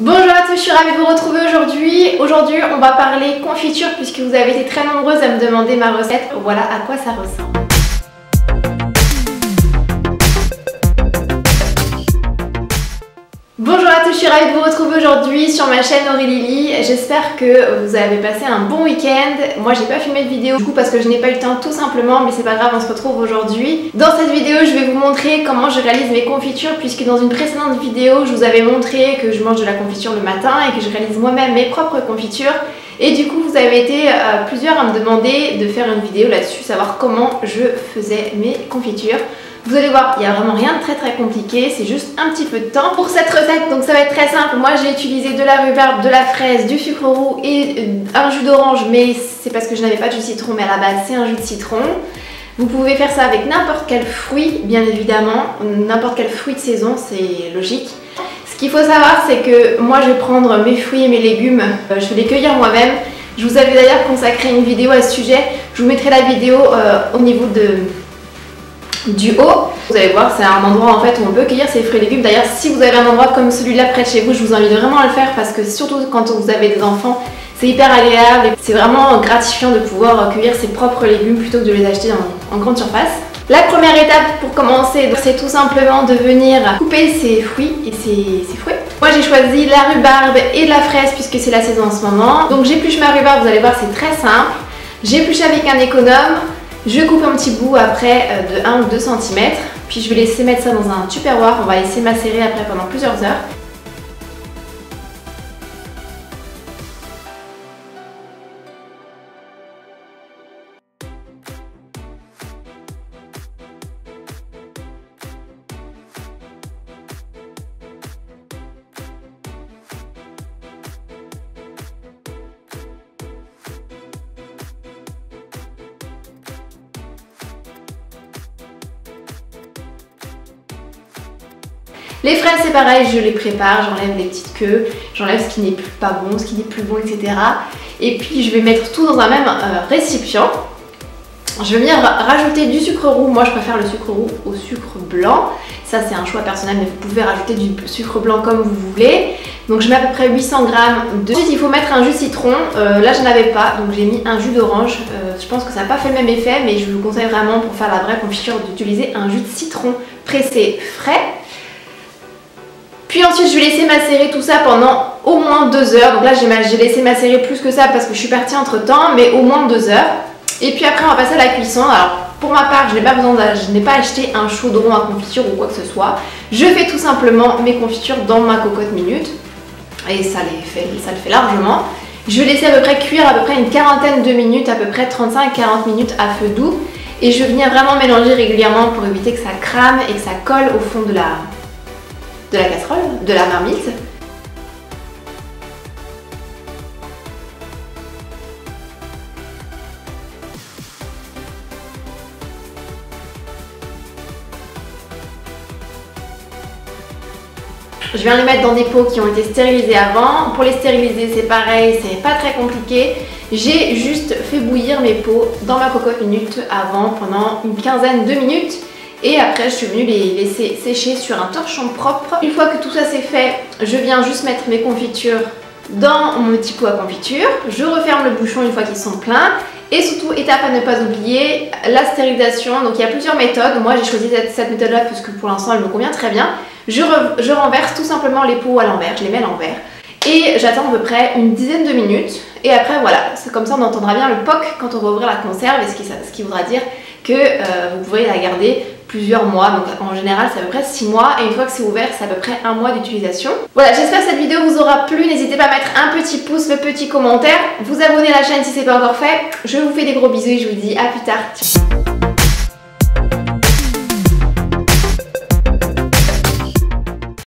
Bonjour à tous, je suis ravie de vous retrouver aujourd'hui. Aujourd'hui, on va parler confiture puisque vous avez été très nombreuses à me demander ma recette. Voilà à quoi ça ressemble. Bonjour à tous, je suis ravie de vous retrouver aujourd'hui sur ma chaîne Aurélie. J'espère que vous avez passé un bon week-end. Moi j'ai pas filmé de vidéo du coup parce que je n'ai pas eu le temps tout simplement, mais c'est pas grave, on se retrouve aujourd'hui. Dans cette vidéo je vais vous montrer comment je réalise mes confitures, puisque dans une précédente vidéo je vous avais montré que je mange de la confiture le matin et que je réalise moi-même mes propres confitures. Et du coup vous avez été plusieurs à me demander de faire une vidéo là-dessus, savoir comment je faisais mes confitures. Vous allez voir, il n'y a vraiment rien de très compliqué, c'est juste un petit peu de temps pour cette recette. Donc ça va être très simple. Moi j'ai utilisé de la rhubarbe, de la fraise, du sucre roux et un jus d'orange, mais c'est parce que je n'avais pas de jus de citron, mais à la base c'est un jus de citron. Vous pouvez faire ça avec n'importe quel fruit, bien évidemment, n'importe quel fruit de saison, c'est logique. Ce qu'il faut savoir, c'est que moi je vais prendre mes fruits et mes légumes, je vais les cueillir moi-même. Je vous avais d'ailleurs consacré une vidéo à ce sujet, je vous mettrai la vidéo au niveau du haut. Vous allez voir, c'est un endroit en fait où on peut cueillir ses fruits et légumes. D'ailleurs, si vous avez un endroit comme celui-là près de chez vous, je vous invite vraiment à le faire parce que surtout quand vous avez des enfants, c'est hyper agréable et c'est vraiment gratifiant de pouvoir cueillir ses propres légumes plutôt que de les acheter en grande surface. La première étape pour commencer, c'est tout simplement de venir couper ses fruits et ses fruits. Moi j'ai choisi la rhubarbe et de la fraise puisque c'est la saison en ce moment. Donc j'épluche ma rhubarbe, vous allez voir, c'est très simple. J'épluche avec un économe. Je coupe un petit bout après de 1 ou 2 cm, puis je vais laisser mettre ça dans un tupperware, on va laisser macérer après pendant plusieurs heures. Les fraises c'est pareil, je les prépare, j'enlève les petites queues, j'enlève ce qui n'est pas bon, ce qui n'est plus bon, etc. Et puis je vais mettre tout dans un même récipient. Je vais venir rajouter du sucre roux, moi je préfère le sucre roux au sucre blanc. Ça c'est un choix personnel, mais vous pouvez rajouter du sucre blanc comme vous voulez. Donc je mets à peu près 800 g de... Ensuite il faut mettre un jus de citron, là je n'avais pas, donc j'ai mis un jus d'orange. Je pense que ça n'a pas fait le même effet, mais je vous conseille vraiment pour faire la vraie confiture d'utiliser un jus de citron pressé frais. Puis ensuite je vais laisser macérer tout ça pendant au moins 2 heures. Donc là j'ai laissé macérer plus que ça parce que je suis partie entre temps, mais au moins 2 heures. Et puis après on va passer à la cuisson. Alors pour ma part je n'ai pas acheté un chaudron à confiture ou quoi que ce soit. Je fais tout simplement mes confitures dans ma cocotte minute. Et ça le fait largement. Je vais laisser à peu près cuire à peu près une quarantaine de minutes, à peu près 35-40 minutes à feu doux. Et je vais venir vraiment mélanger régulièrement pour éviter que ça crame et que ça colle au fond de la casserole, de la marmite. Je viens les mettre dans des pots qui ont été stérilisés avant. Pour les stériliser c'est pareil, c'est pas très compliqué. J'ai juste fait bouillir mes pots dans ma cocotte minute avant pendant une quinzaine de minutes. Et après je suis venue les laisser sécher sur un torchon propre. Une fois que tout ça c'est fait, je viens juste mettre mes confitures dans mon petit pot à confiture. Je referme le bouchon une fois qu'ils sont pleins. Et surtout, étape à ne pas oublier, la stérilisation. Donc il y a plusieurs méthodes. Moi j'ai choisi cette méthode là parce que pour l'instant elle me convient très bien. Je renverse tout simplement les pots à l'envers, je les mets à l'envers. Et j'attends à peu près une dizaine de minutes. Et après voilà, c'est comme ça on entendra bien le poc quand on va ouvrir la conserve. Et ce qui voudra dire que vous pourrez la garder plusieurs mois, donc en général c'est à peu près 6 mois et une fois que c'est ouvert c'est à peu près 1 mois d'utilisation. Voilà, j'espère que cette vidéo vous aura plu, n'hésitez pas à mettre un petit pouce, le petit commentaire, vous abonner à la chaîne si ce n'est pas encore fait. Je vous fais des gros bisous et je vous dis à plus tard.